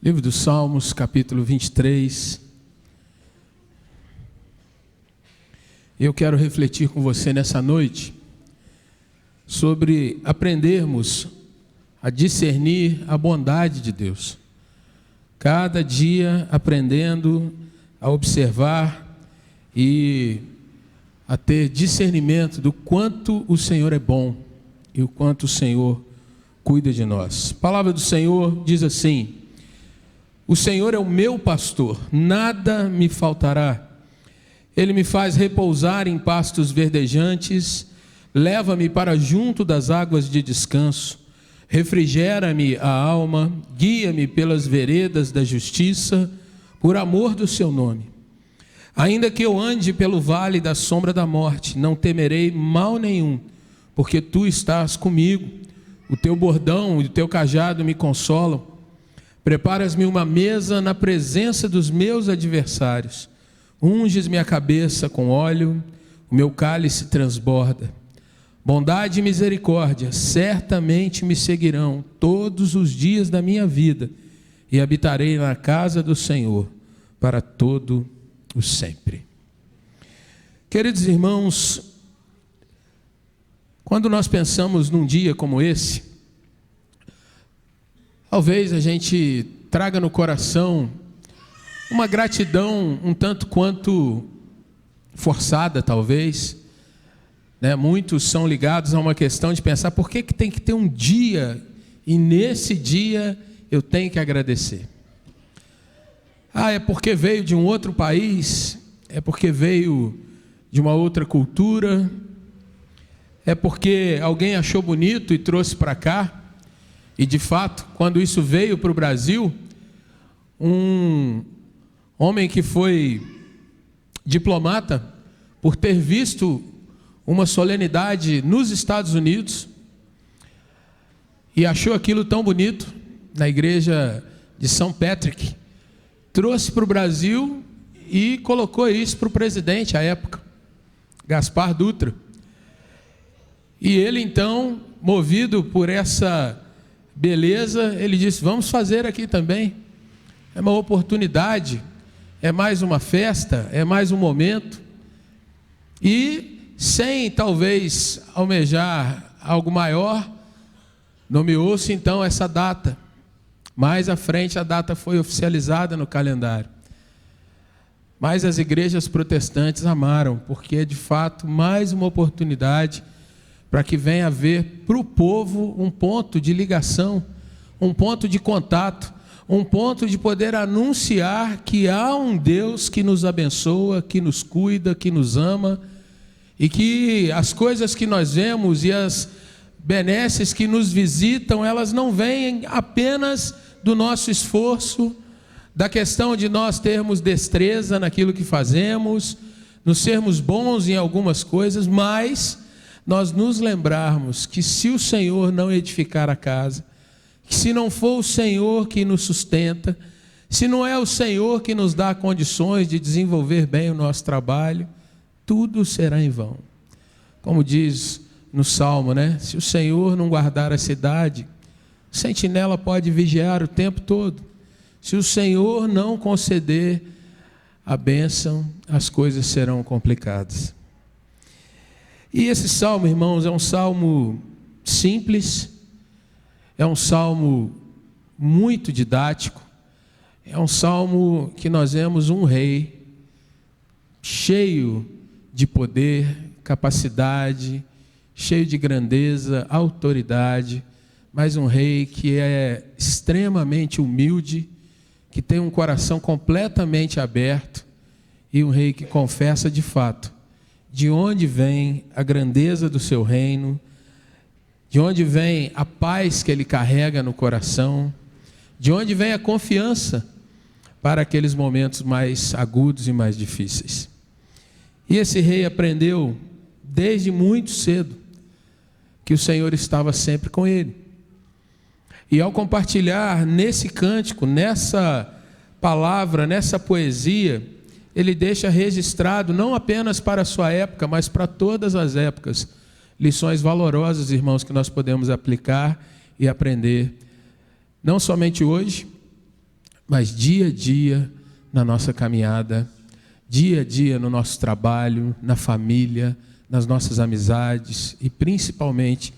Livro dos Salmos, capítulo 23. Eu quero refletir com você nessa noite sobre aprendermos a discernir a bondade de Deus. Cada dia aprendendo a observar e a ter discernimento do quanto o Senhor é bom e o quanto o Senhor cuida de nós. A palavra do Senhor diz assim: o Senhor é o meu pastor, nada me faltará. Ele me faz repousar em pastos verdejantes, leva-me para junto das águas de descanso, refrigera-me a alma, guia-me pelas veredas da justiça, por amor do seu nome. Ainda que eu ande pelo vale da sombra da morte, não temerei mal nenhum, porque tu estás comigo. O teu bordão e o teu cajado me consolam. Preparas-me uma mesa na presença dos meus adversários. Unges minha cabeça com óleo, o meu cálice transborda. Bondade e misericórdia certamente me seguirão todos os dias da minha vida, e habitarei na casa do Senhor para todo o sempre. Queridos irmãos, quando nós pensamos num dia como esse, talvez a gente traga no coração uma gratidão um tanto quanto forçada, talvez, né? Muitos são ligados a uma questão de pensar: por que tem que ter um dia e nesse dia eu tenho que agradecer? É porque veio de um outro país, é porque veio de uma outra cultura, é porque alguém achou bonito e trouxe para cá. E de fato, quando isso veio para o Brasil, um homem que foi diplomata, por ter visto uma solenidade nos Estados Unidos, e achou aquilo tão bonito, na igreja de São Patrick, trouxe para o Brasil e colocou isso para o presidente à época, Gaspar Dutra. E ele então, movido por essa beleza, ele disse: vamos fazer aqui também. É uma oportunidade, é mais uma festa, é mais um momento. E sem talvez almejar algo maior, nomeou-se então essa data. Mais à frente a data foi oficializada no calendário. Mas as igrejas protestantes amaram, porque é de fato mais uma oportunidade para que venha haver para o povo um ponto de ligação, um ponto de contato, um ponto de poder anunciar que há um Deus que nos abençoa, que nos cuida, que nos ama, e que as coisas que nós vemos e as benesses que nos visitam, elas não vêm apenas do nosso esforço, da questão de nós termos destreza naquilo que fazemos, nos sermos bons em algumas coisas, mas nós nos lembrarmos que se o Senhor não edificar a casa, que se não for o Senhor que nos sustenta, se não é o Senhor que nos dá condições de desenvolver bem o nosso trabalho, tudo será em vão. Como diz no Salmo, né? Se o Senhor não guardar a cidade, o sentinela pode vigiar o tempo todo. Se o Senhor não conceder a bênção, as coisas serão complicadas. E esse salmo, irmãos, é um salmo simples, é um salmo muito didático, é um salmo que nós vemos um rei cheio de poder, capacidade, cheio de grandeza, autoridade, mas um rei que é extremamente humilde, que tem um coração completamente aberto, e um rei que confessa de fato de onde vem a grandeza do seu reino, de onde vem a paz que ele carrega no coração, de onde vem a confiança para aqueles momentos mais agudos e mais difíceis. E esse rei aprendeu desde muito cedo que o Senhor estava sempre com ele. E ao compartilhar nesse cântico, nessa palavra, nessa poesia, ele deixa registrado, não apenas para a sua época, mas para todas as épocas, lições valorosas, irmãos, que nós podemos aplicar e aprender, não somente hoje, mas dia a dia na nossa caminhada, dia a dia no nosso trabalho, na família, nas nossas amizades e principalmente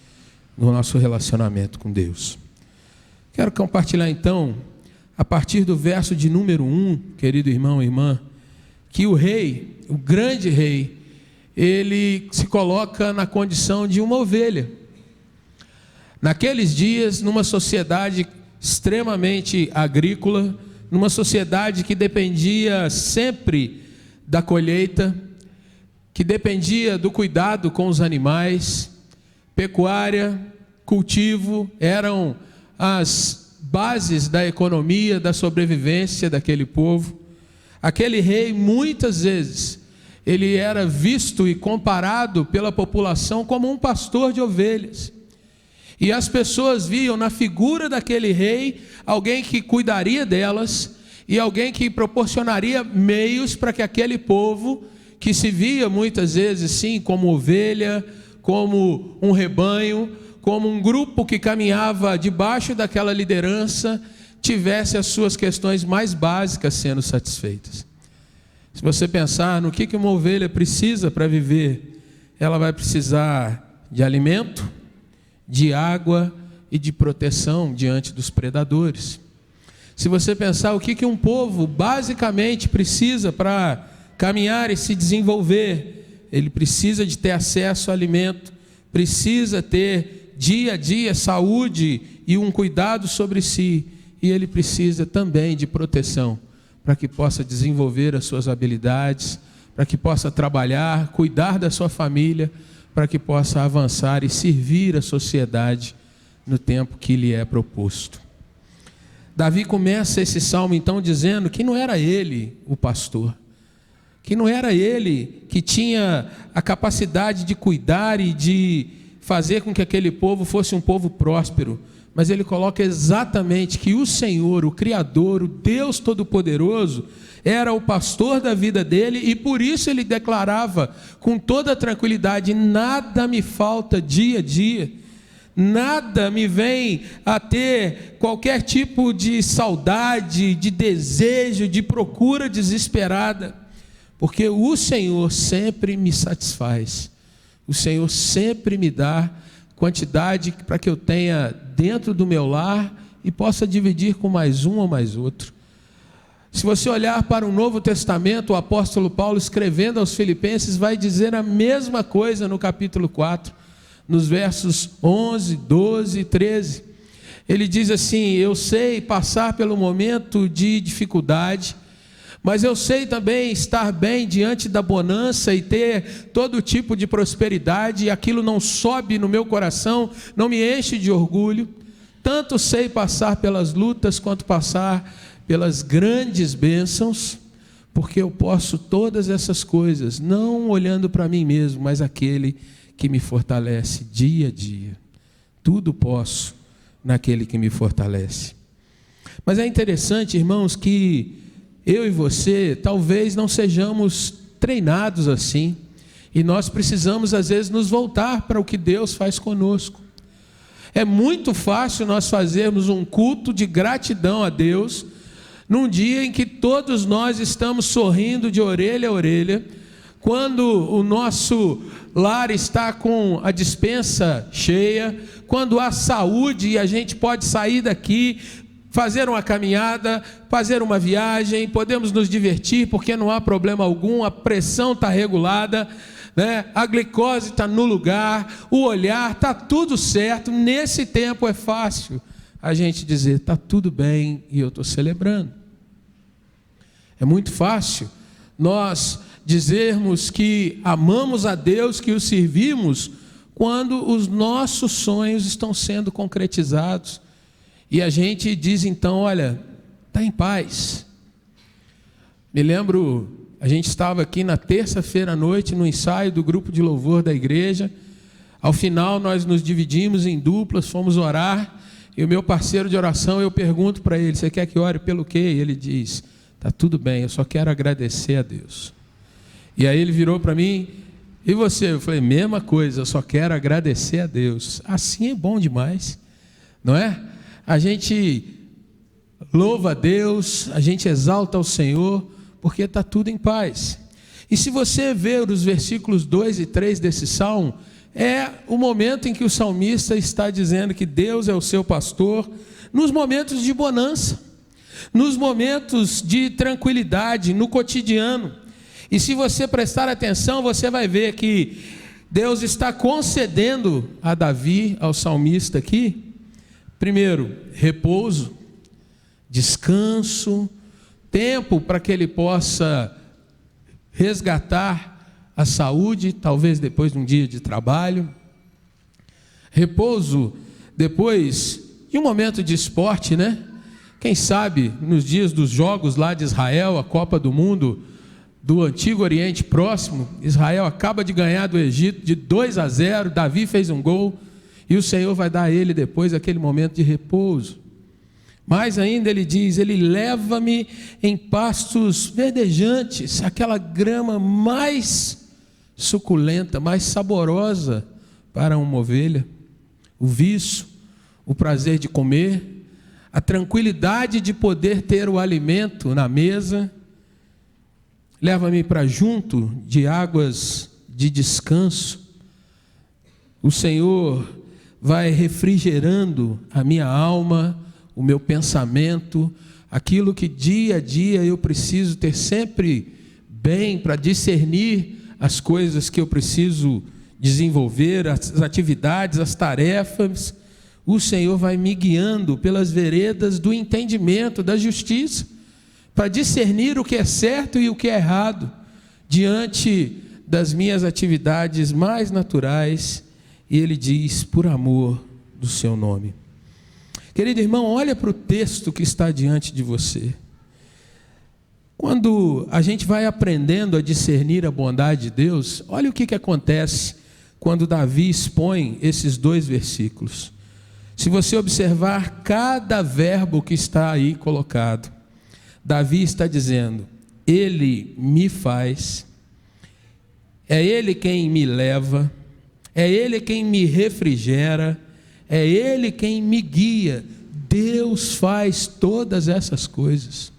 no nosso relacionamento com Deus. Quero compartilhar então, a partir do verso de número 1, querido irmão e irmã, que o rei, o grande rei, ele se coloca na condição de uma ovelha. Naqueles dias, numa sociedade extremamente agrícola, numa sociedade que dependia sempre da colheita, que dependia do cuidado com os animais, pecuária, cultivo, eram as bases da economia, da sobrevivência daquele povo. Aquele rei, muitas vezes, ele era visto e comparado pela população como um pastor de ovelhas. E as pessoas viam na figura daquele rei alguém que cuidaria delas e alguém que proporcionaria meios para que aquele povo, que se via muitas vezes sim como ovelha, como um rebanho, como um grupo que caminhava debaixo daquela liderança, tivesse as suas questões mais básicas sendo satisfeitas. Se você pensar no que uma ovelha precisa para viver, ela vai precisar de alimento, de água e de proteção diante dos predadores. Se você pensar o que um povo basicamente precisa para caminhar e se desenvolver, ele precisa de ter acesso ao alimento, precisa ter dia a dia saúde e um cuidado sobre si, e ele precisa também de proteção, para que possa desenvolver as suas habilidades, para que possa trabalhar, cuidar da sua família, para que possa avançar e servir a sociedade no tempo que lhe é proposto. Davi começa esse salmo então dizendo que não era ele o pastor, que não era ele que tinha a capacidade de cuidar e de fazer com que aquele povo fosse um povo próspero, mas ele coloca exatamente que o Senhor, o Criador, o Deus Todo-Poderoso, era o pastor da vida dele, e por isso ele declarava com toda tranquilidade: nada me falta dia a dia, nada me vem a ter qualquer tipo de saudade, de desejo, de procura desesperada, porque o Senhor sempre me satisfaz, o Senhor sempre me dá quantidade para que eu tenha dentro do meu lar e possa dividir com mais um ou mais outro. Se você olhar para o Novo Testamento, o apóstolo Paulo, escrevendo aos Filipenses, vai dizer a mesma coisa no capítulo 4, nos versos 11, 12 e 13. Ele diz assim: eu sei passar pelo momento de dificuldade, mas eu sei também estar bem diante da bonança e ter todo tipo de prosperidade, e aquilo não sobe no meu coração, não me enche de orgulho. Tanto sei passar pelas lutas quanto passar pelas grandes bênçãos, porque eu posso todas essas coisas, não olhando para mim mesmo, mas aquele que me fortalece dia a dia. Tudo posso naquele que me fortalece. Mas é interessante, irmãos, que eu e você talvez não sejamos treinados assim, e nós precisamos às vezes nos voltar para o que Deus faz conosco. É muito fácil nós fazermos um culto de gratidão a Deus num dia em que todos nós estamos sorrindo de orelha a orelha, quando o nosso lar está com a despensa cheia, quando há saúde e a gente pode sair daqui, fazer uma caminhada, fazer uma viagem, podemos nos divertir porque não há problema algum, a pressão está regulada, né? A glicose está no lugar, o olhar, está tudo certo. Nesse tempo é fácil a gente dizer: está tudo bem e eu estou celebrando. É muito fácil nós dizermos que amamos a Deus, que o servimos, quando os nossos sonhos estão sendo concretizados. E a gente diz então: olha, está em paz. Me lembro, a gente estava aqui na terça-feira à noite no ensaio do grupo de louvor da igreja. Ao final nós nos dividimos em duplas, fomos orar, e o meu parceiro de oração, eu pergunto para ele: você quer que ore pelo quê? E ele diz: está tudo bem, eu só quero agradecer a Deus. E aí ele virou para mim: e você? Eu falei: mesma coisa, eu só quero agradecer a Deus. Assim é bom demais, não é? A gente louva a Deus, a gente exalta ao Senhor, porque está tudo em paz. E se você ver os versículos 2 e 3 desse salmo, é o momento em que o salmista está dizendo que Deus é o seu pastor, nos momentos de bonança, nos momentos de tranquilidade, no cotidiano. E se você prestar atenção, você vai ver que Deus está concedendo a Davi, ao salmista aqui, primeiro, repouso, descanso, tempo para que ele possa resgatar a saúde, talvez depois de um dia de trabalho, repouso depois de um momento de esporte, né? Quem sabe nos dias dos jogos lá de Israel, a Copa do Mundo do Antigo Oriente Próximo, Israel acaba de ganhar do Egito de 2-0, Davi fez um gol, e o Senhor vai dar a ele depois aquele momento de repouso. Mais ainda ele diz, ele leva-me em pastos verdejantes, aquela grama mais suculenta, mais saborosa para uma ovelha, o viço, o prazer de comer, a tranquilidade de poder ter o alimento na mesa. Leva-me para junto de águas de descanso. O Senhor vai refrigerando a minha alma, o meu pensamento, aquilo que dia a dia eu preciso ter sempre bem para discernir as coisas que eu preciso desenvolver, as atividades, as tarefas. O Senhor vai me guiando pelas veredas do entendimento, da justiça, para discernir o que é certo e o que é errado, diante das minhas atividades mais naturais, e Ele diz, por amor do seu nome. Querido irmão, olha para o texto que está diante de você. Quando a gente vai aprendendo a discernir a bondade de Deus, olha o que acontece quando Davi expõe esses 2 versículos. Se você observar cada verbo que está aí colocado, Davi está dizendo, Ele me faz, é Ele quem me leva, é Ele quem me refrigera, é Ele quem me guia. Deus faz todas essas coisas.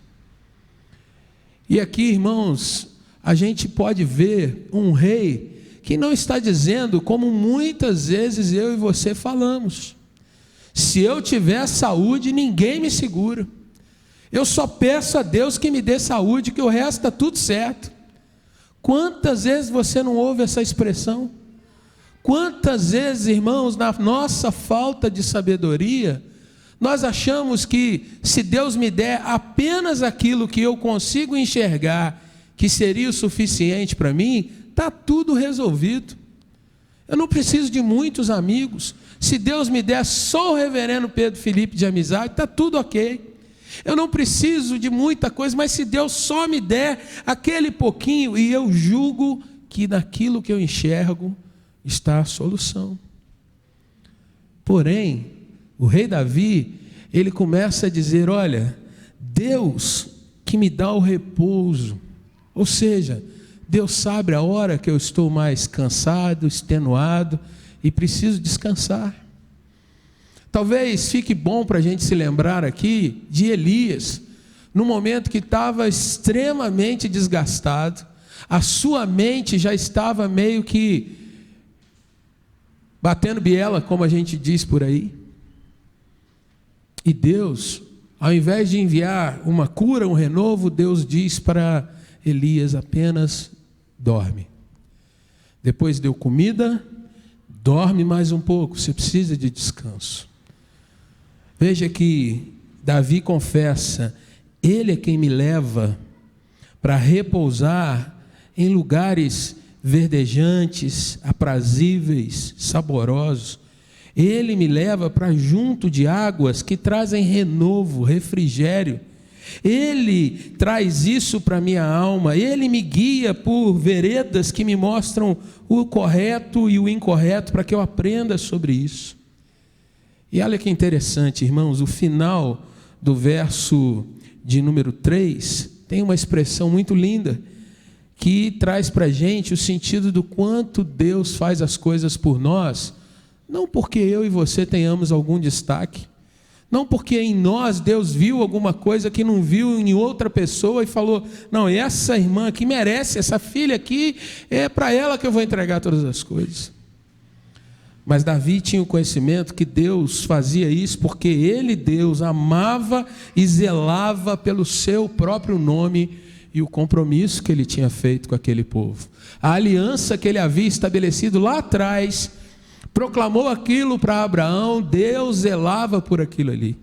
E aqui, irmãos, a gente pode ver um rei que não está dizendo como muitas vezes eu e você falamos, se eu tiver saúde, ninguém me segura. Eu só peço a Deus que me dê saúde, que o resto está tudo certo. Quantas vezes você não ouve essa expressão? Quantas vezes, irmãos, na nossa falta de sabedoria, nós achamos que se Deus me der apenas aquilo que eu consigo enxergar, que seria o suficiente para mim, está tudo resolvido. Eu não preciso de muitos amigos. Se Deus me der só o reverendo Pedro Felipe de amizade, está tudo ok. Eu não preciso de muita coisa, mas se Deus só me der aquele pouquinho, e eu julgo que naquilo que eu enxergo está a solução. Porém, o rei Davi, ele começa a dizer, olha, Deus que me dá o repouso, ou seja, Deus sabe a hora que eu estou mais cansado, extenuado e preciso descansar. Talvez fique bom para a gente se lembrar aqui de Elias, no momento que estava extremamente desgastado, a sua mente já estava meio que batendo biela, como a gente diz por aí. E Deus, ao invés de enviar uma cura, um renovo, Deus diz para Elias, apenas dorme. Depois deu comida, dorme mais um pouco, você precisa de descanso. Veja que Davi confessa, Ele é quem me leva para repousar em lugares verdejantes, aprazíveis, saborosos. Ele me leva para junto de águas que trazem renovo, refrigério. Ele traz isso para a minha alma. Ele me guia por veredas que me mostram o correto e o incorreto para que eu aprenda sobre isso. E olha que interessante, irmãos, o final do verso de número 3 tem uma expressão muito linda que traz para a gente o sentido do quanto Deus faz as coisas por nós, não porque eu e você tenhamos algum destaque, Não porque em nós Deus viu alguma coisa que não viu em outra pessoa e falou, não, essa irmã aqui merece, essa filha aqui, é para ela que eu vou entregar todas as coisas. Mas Davi tinha o conhecimento que Deus fazia isso porque ele, Deus, amava e zelava pelo seu próprio nome e o compromisso que ele tinha feito com aquele povo. A aliança que ele havia estabelecido lá atrás, proclamou aquilo para Abraão, Deus zelava por aquilo ali.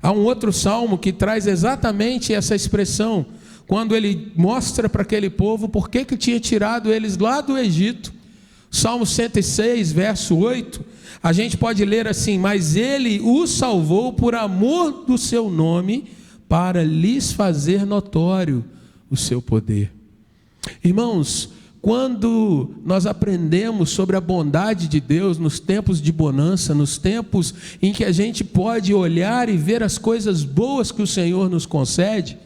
Há um outro salmo que traz exatamente essa expressão, quando ele mostra para aquele povo por que tinha tirado eles lá do Egito. Salmo 106, verso 8, a gente pode ler assim: mas ele os salvou por amor do seu nome, para lhes fazer notório o seu poder. Irmãos, quando nós aprendemos sobre a bondade de Deus nos tempos de bonança, nos tempos em que a gente pode olhar e ver as coisas boas que o Senhor nos concede,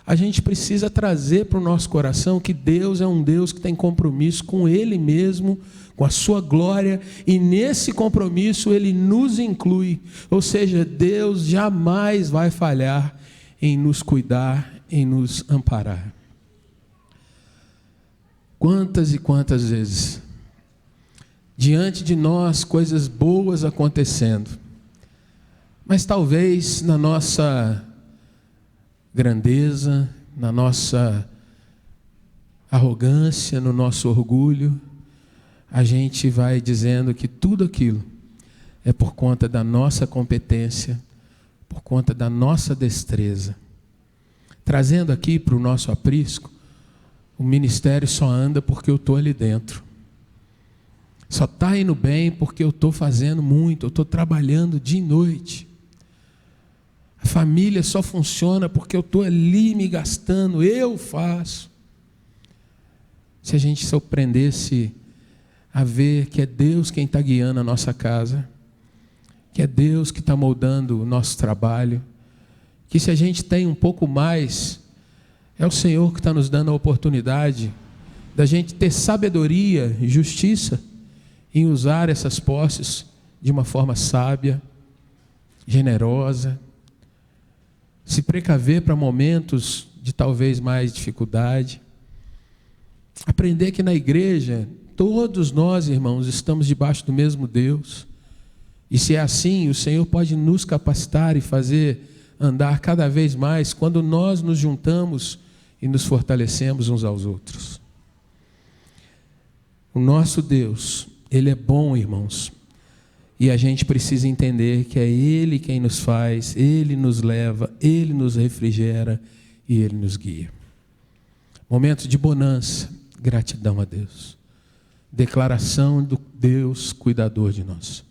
a gente precisa trazer para o nosso coração que Deus é um Deus que tem compromisso com Ele mesmo, com a sua glória, e nesse compromisso Ele nos inclui, ou seja, Deus jamais vai falhar em nos cuidar, em nos amparar. Quantas e quantas vezes, diante de nós, coisas boas acontecendo, mas talvez na nossa grandeza, na nossa arrogância, no nosso orgulho, a gente vai dizendo que tudo aquilo é por conta da nossa competência, por conta da nossa destreza. Trazendo aqui para o nosso aprisco, o ministério só anda porque eu estou ali dentro. Só está indo bem porque eu estou fazendo muito, eu estou trabalhando dia e noite. A família só funciona porque eu estou ali me gastando, eu faço. Se a gente se aprendesse a ver que é Deus quem está guiando a nossa casa, que é Deus que está moldando o nosso trabalho, que se a gente tem um pouco mais, é o Senhor que está nos dando a oportunidade da gente ter sabedoria e justiça em usar essas posses de uma forma sábia, generosa, se precaver para momentos de talvez mais dificuldade. Aprender que na igreja, todos nós, irmãos, estamos debaixo do mesmo Deus. E se é assim, o Senhor pode nos capacitar e fazer andar cada vez mais quando nós nos juntamos e nos fortalecemos uns aos outros. O nosso Deus, Ele é bom, irmãos. E a gente precisa entender que é Ele quem nos faz, Ele nos leva, Ele nos refrigera e Ele nos guia. Momento de bonança, gratidão a Deus. Declaração do Deus cuidador de nós.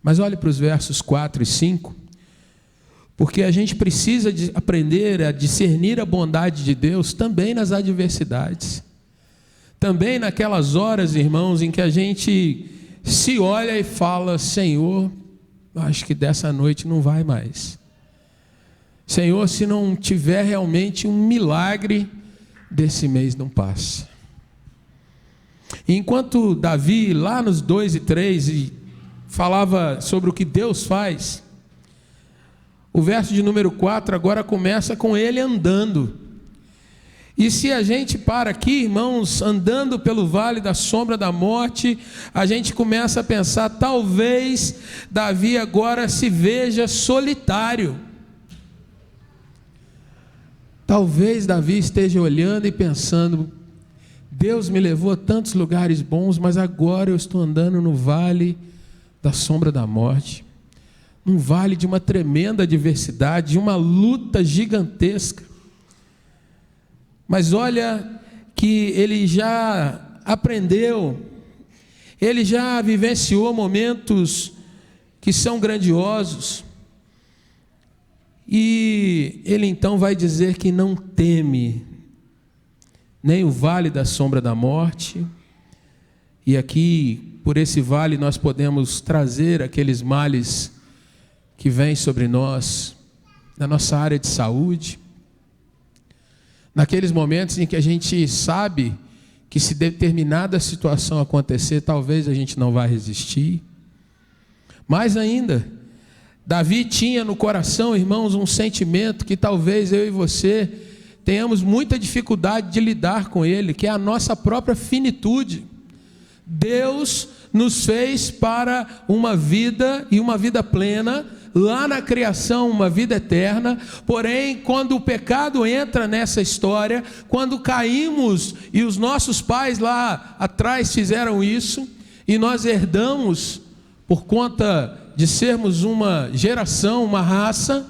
Mas olhe para os versos 4 e 5, porque a gente precisa de aprender a discernir a bondade de Deus também nas adversidades. Também naquelas horas, irmãos, em que a gente se olha e fala: Senhor, acho que dessa noite não vai mais. Senhor, se não tiver realmente um milagre, desse mês não passa. Enquanto Davi, lá nos 2 e 3, falava sobre o que Deus faz, o verso de número 4 agora começa com ele andando. E se a gente para aqui, irmãos, andando pelo vale da sombra da morte, a gente começa a pensar, talvez Davi agora se veja solitário. Talvez Davi esteja olhando e pensando: Deus me levou a tantos lugares bons, mas agora eu estou andando no vale da sombra da morte, num vale de uma tremenda adversidade, de uma luta gigantesca. Mas olha que ele já aprendeu, ele já vivenciou momentos que são grandiosos, e ele então vai dizer que não teme nem o vale da sombra da morte. E aqui, por esse vale, nós podemos trazer aqueles males que vêm sobre nós, na nossa área de saúde, naqueles momentos em que a gente sabe que se determinada situação acontecer, talvez a gente não vai resistir. Mais ainda, Davi tinha no coração, irmãos, um sentimento que talvez eu e você tenhamos muita dificuldade de lidar com ele, que é a nossa própria finitude. Deus nos fez para uma vida e uma vida plena, lá na criação, uma vida eterna. Porém, quando o pecado entra nessa história, quando caímos, e os nossos pais lá atrás fizeram isso, e nós herdamos, por conta de sermos uma geração, uma raça,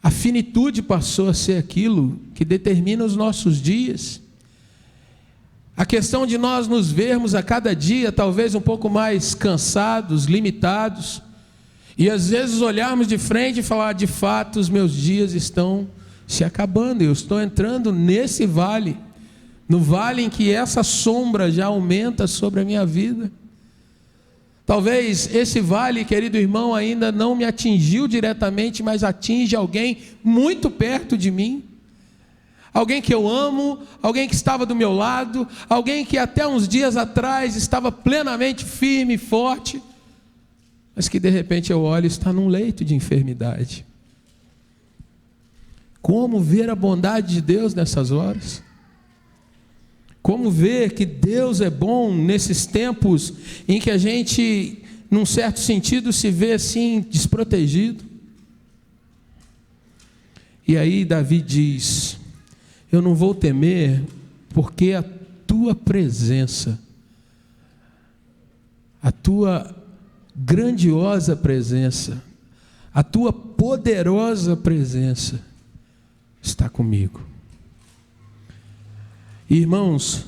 a finitude passou a ser aquilo que determina os nossos dias. A questão de nós nos vermos a cada dia talvez um pouco mais cansados, limitados, e às vezes olharmos de frente e falar: de fato os meus dias estão se acabando, eu estou entrando nesse vale, no vale em que essa sombra já aumenta sobre a minha vida. Talvez esse vale, querido irmão, ainda não me atingiu diretamente, mas atinge alguém muito perto de mim. Alguém que eu amo, alguém que estava do meu lado, alguém que até uns dias atrás estava plenamente firme e forte, mas que de repente eu olho e está num leito de enfermidade. Como ver a bondade de Deus nessas horas? Como ver que Deus é bom nesses tempos em que a gente, num certo sentido, se vê assim desprotegido? E aí Davi diz: eu não vou temer, porque a tua presença, a tua grandiosa presença, a tua poderosa presença está comigo. Irmãos,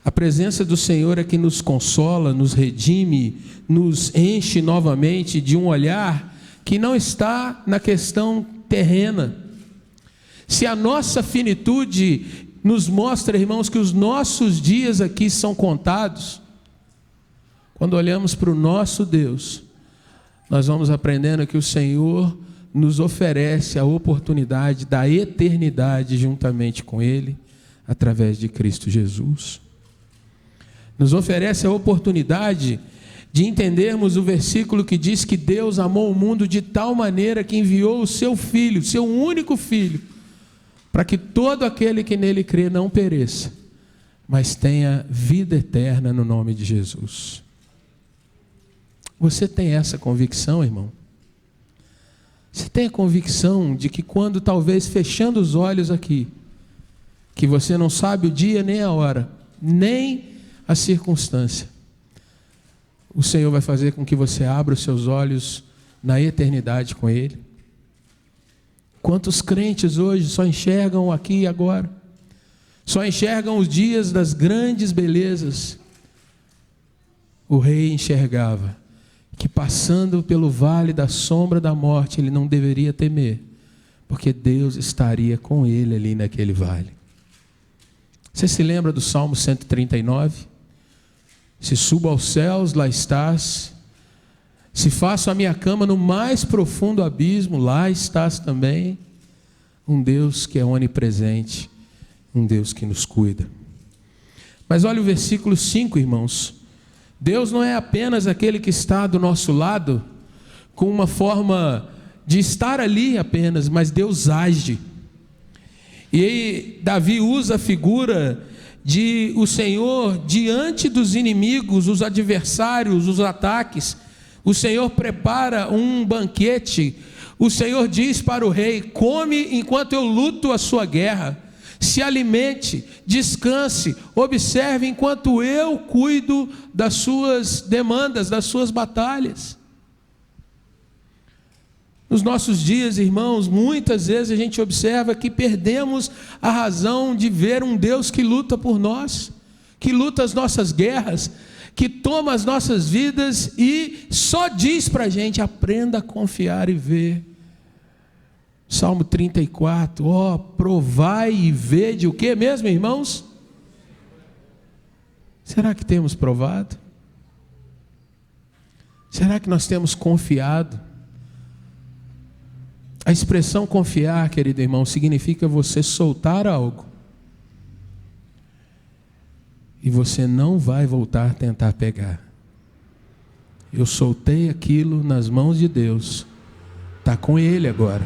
a presença do Senhor é que nos consola, nos redime, nos enche novamente de um olhar que não está na questão terrena. Se a nossa finitude nos mostra, irmãos, que os nossos dias aqui são contados, quando olhamos para o nosso Deus, nós vamos aprendendo que o Senhor nos oferece a oportunidade da eternidade juntamente com Ele, através de Cristo Jesus. Nos oferece a oportunidade de entendermos o versículo que diz que Deus amou o mundo de tal maneira que enviou o seu Filho, seu único Filho, para que todo aquele que nele crê não pereça, mas tenha vida eterna no nome de Jesus. Você tem essa convicção, irmão? Você tem a convicção de que quando talvez fechando os olhos aqui, que você não sabe o dia nem a hora, nem a circunstância, o Senhor vai fazer com que você abra os seus olhos na eternidade com Ele? Quantos crentes hoje só enxergam aqui e agora? Só enxergam os dias das grandes belezas. O rei enxergava que passando pelo vale da sombra da morte, ele não deveria temer, porque Deus estaria com ele ali naquele vale. Você se lembra do Salmo 139? Se subo aos céus, lá estás. Se faço a minha cama no mais profundo abismo, lá estás também. Um Deus que é onipresente, um Deus que nos cuida. Mas olha o versículo 5, irmãos. Deus não é apenas aquele que está do nosso lado, com uma forma de estar ali apenas, mas Deus age. E aí Davi usa a figura de o Senhor diante dos inimigos, os adversários, os ataques. O Senhor prepara um banquete. O Senhor diz para o rei: come enquanto eu luto a sua guerra. Se alimente, descanse, observe enquanto eu cuido das suas demandas, das suas batalhas. Nos nossos dias, irmãos, muitas vezes a gente observa que perdemos a razão de ver um Deus que luta por nós, que luta as nossas guerras, que toma as nossas vidas e só diz para a gente: aprenda a confiar e ver. Salmo 34, provai e vede o que mesmo, irmãos? Será que temos provado? Será que nós temos confiado? A expressão confiar, querido irmão, significa você soltar algo e você não vai voltar a tentar pegar. Eu soltei aquilo nas mãos de Deus. Está com Ele agora.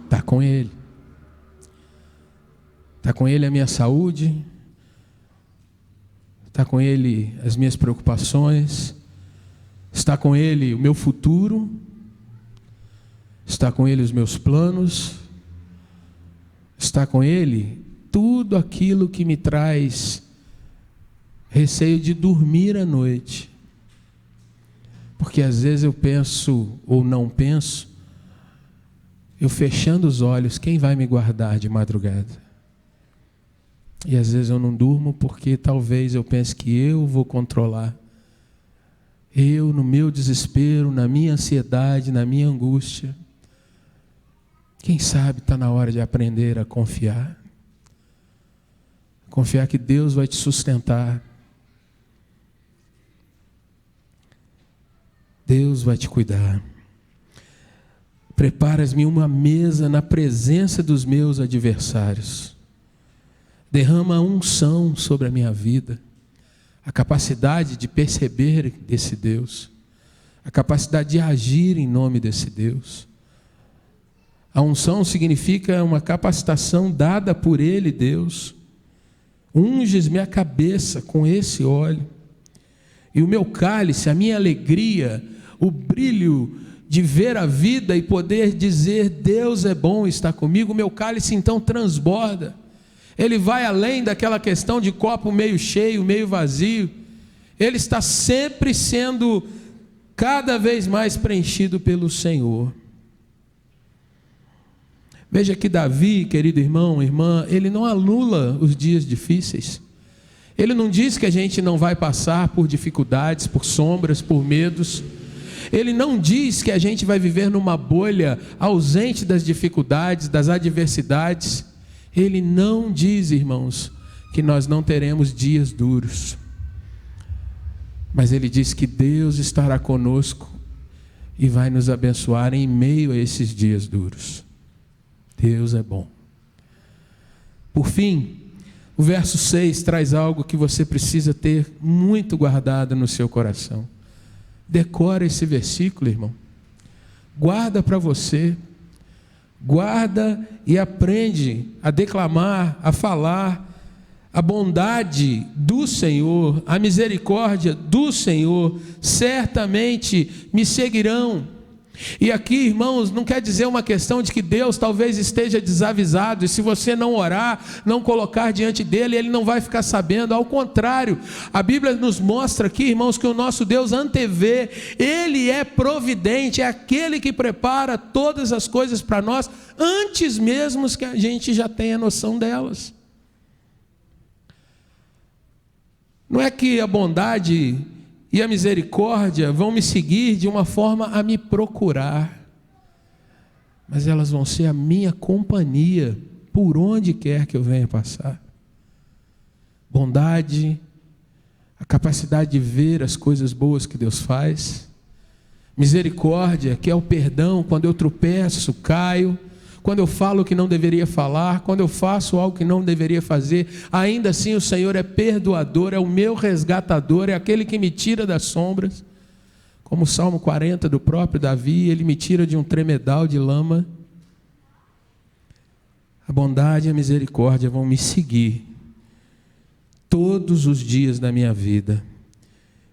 Está com Ele. Está com Ele a minha saúde. Está com Ele as minhas preocupações. Está com Ele o meu futuro. Está com Ele os meus planos. Está com Ele tudo aquilo que me traz receio de dormir à noite. Porque às vezes eu penso ou não penso, eu fechando os olhos, quem vai me guardar de madrugada? E às vezes eu não durmo porque talvez eu pense que eu vou controlar. Eu, no meu desespero, na minha ansiedade, na minha angústia. Quem sabe está na hora de aprender a confiar. Confiar que Deus vai te sustentar. Deus vai te cuidar. Preparas-me uma mesa na presença dos meus adversários. Derrama a unção sobre a minha vida. A capacidade de perceber desse Deus. A capacidade de agir em nome desse Deus. A unção significa uma capacitação dada por Ele, Deus. Unges-me a cabeça com esse óleo. E o meu cálice, a minha alegria, o brilho de ver a vida e poder dizer, Deus é bom, está comigo, o meu cálice então transborda. Ele vai além daquela questão de copo meio cheio, meio vazio. Ele está sempre sendo cada vez mais preenchido pelo Senhor. Veja que Davi, querido irmão, irmã, ele não anula os dias difíceis. Ele não diz que a gente não vai passar por dificuldades, por sombras, por medos. Ele não diz que a gente vai viver numa bolha ausente das dificuldades, das adversidades. Ele não diz, irmãos, que nós não teremos dias duros. Mas ele diz que Deus estará conosco e vai nos abençoar em meio a esses dias duros. Deus é bom. Por fim, o verso 6 traz algo que você precisa ter muito guardado no seu coração. Decora esse versículo, irmão. Guarda para você. Guarda e aprende a declamar, a falar a bondade do Senhor, a misericórdia do Senhor, certamente me seguirão. E aqui, irmãos, não quer dizer uma questão de que Deus talvez esteja desavisado, e se você não orar, não colocar diante dele, ele não vai ficar sabendo. Ao contrário, a Bíblia nos mostra aqui, irmãos, que o nosso Deus antevê, ele é providente, é aquele que prepara todas as coisas para nós, antes mesmo que a gente já tenha noção delas. Não é que a bondade e a misericórdia vão me seguir de uma forma a me procurar, mas elas vão ser a minha companhia por onde quer que eu venha passar. Bondade, a capacidade de ver as coisas boas que Deus faz. Misericórdia, que é o perdão quando eu tropeço, caio, quando eu falo o que não deveria falar, quando eu faço algo que não deveria fazer, ainda assim o Senhor é perdoador, é o meu resgatador, é aquele que me tira das sombras. Como o Salmo 40 do próprio Davi, ele me tira de um tremedal de lama. A bondade e a misericórdia vão me seguir todos os dias da minha vida.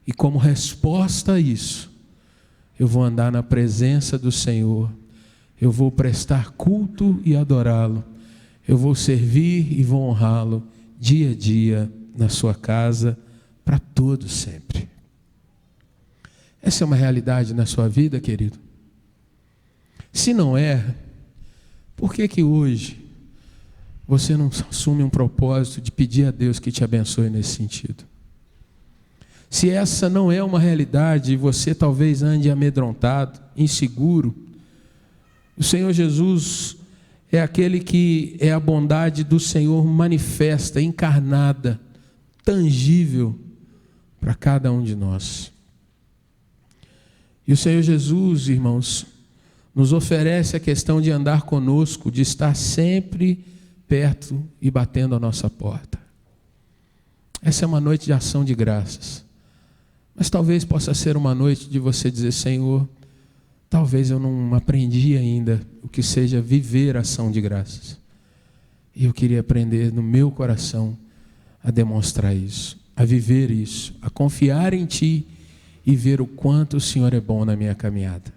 E como resposta a isso, eu vou andar na presença do Senhor. Eu vou prestar culto e adorá-lo. Eu vou servir e vou honrá-lo dia a dia na sua casa, para todos sempre. Essa é uma realidade na sua vida, querido? Se não é, por que hoje você não assume um propósito de pedir a Deus que te abençoe nesse sentido? Se essa não é uma realidade e você talvez ande amedrontado, inseguro, o Senhor Jesus é aquele que é a bondade do Senhor manifesta, encarnada, tangível para cada um de nós. E o Senhor Jesus, irmãos, nos oferece a questão de andar conosco, de estar sempre perto e batendo a nossa porta. Essa é uma noite de ação de graças. Mas talvez possa ser uma noite de você dizer: Senhor, talvez eu não aprendi ainda o que seja viver ação de graças. E eu queria aprender no meu coração a demonstrar isso, a viver isso, a confiar em Ti e ver o quanto o Senhor é bom na minha caminhada.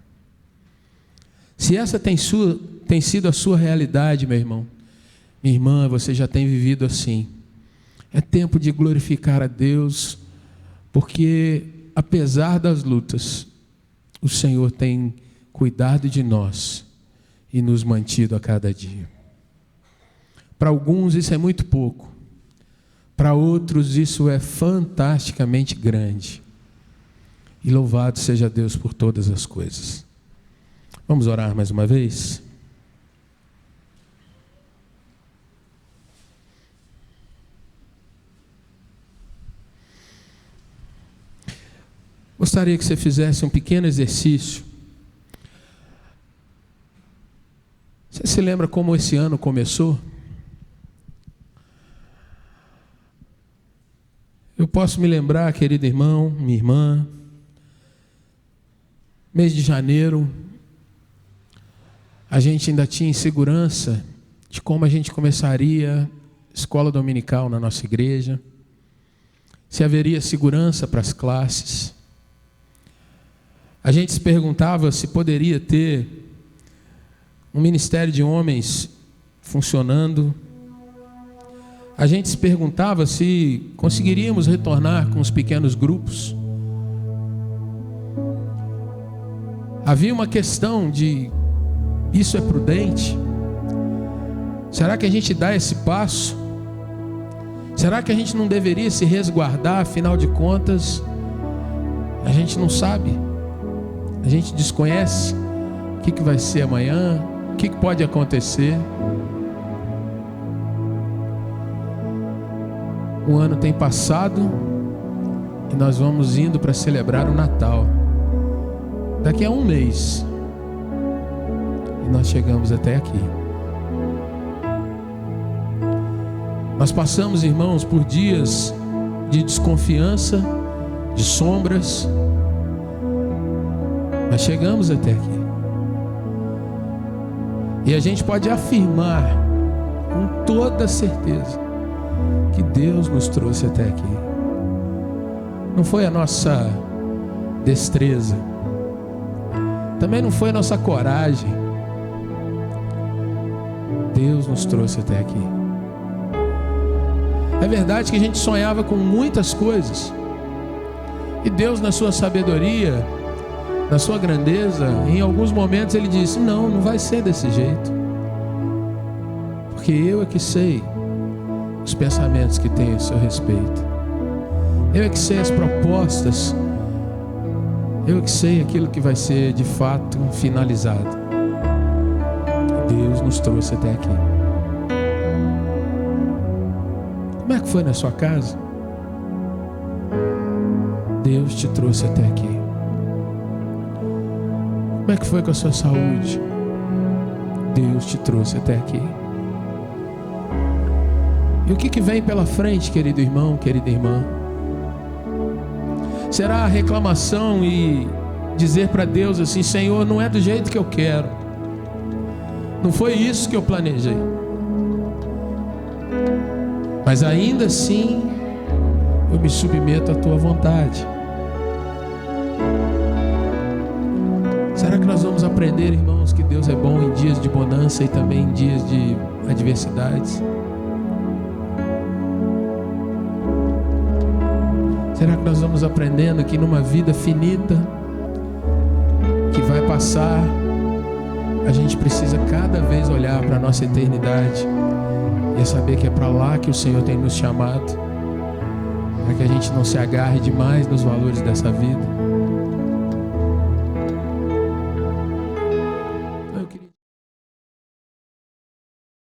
Se essa tem sido a sua realidade, meu irmão, minha irmã, você já tem vivido assim. É tempo de glorificar a Deus, porque apesar das lutas, o Senhor tem cuidado de nós e nos mantido a cada dia. Para alguns isso é muito pouco, para outros isso é fantasticamente grande. E louvado seja Deus por todas as coisas. Vamos orar mais uma vez? Gostaria que você fizesse um pequeno exercício. Você se lembra como esse ano começou? Eu posso me lembrar, querido irmão, minha irmã, mês de janeiro, a gente ainda tinha insegurança de como a gente começaria escola dominical na nossa igreja, se haveria segurança para as classes. A gente se perguntava se poderia ter um ministério de homens funcionando. A gente se perguntava se conseguiríamos retornar com os pequenos grupos. Havia uma questão de: isso é prudente? Será que a gente dá esse passo? Será que a gente não deveria se resguardar? Afinal de contas, a gente não sabe. A gente desconhece o que vai ser amanhã, o que pode acontecer. O ano tem passado e nós vamos indo para celebrar o Natal. Daqui a um mês. E nós chegamos até aqui. Nós passamos, irmãos, por dias de desconfiança, de sombras. Mas chegamos até aqui. E a gente pode afirmar com toda certeza que Deus nos trouxe até aqui. Não foi a nossa destreza, também não foi a nossa coragem. Deus nos trouxe até aqui. É verdade que a gente sonhava com muitas coisas, e Deus, na sua sabedoria, na sua grandeza, em alguns momentos Ele disse: não vai ser desse jeito, porque eu é que sei os pensamentos que tenho a seu respeito. Eu é que sei as propostas. Eu é que sei aquilo que vai ser de fato finalizado. Deus nos trouxe até aqui. Como é que foi na sua casa? Deus te trouxe até aqui. Como é que foi com a sua saúde? Deus te trouxe até aqui. E o que vem pela frente, querido irmão, querida irmã? Será a reclamação e dizer para Deus assim: Senhor, não é do jeito que eu quero, não foi isso que eu planejei, mas ainda assim eu me submeto à tua vontade. Será que nós vamos aprender, irmãos, que Deus é bom em dias de bonança e também em dias de adversidades? Será que nós vamos aprendendo que numa vida finita, que vai passar, a gente precisa cada vez olhar para a nossa eternidade e saber que é para lá que o Senhor tem nos chamado, para que a gente não se agarre demais nos valores dessa vida,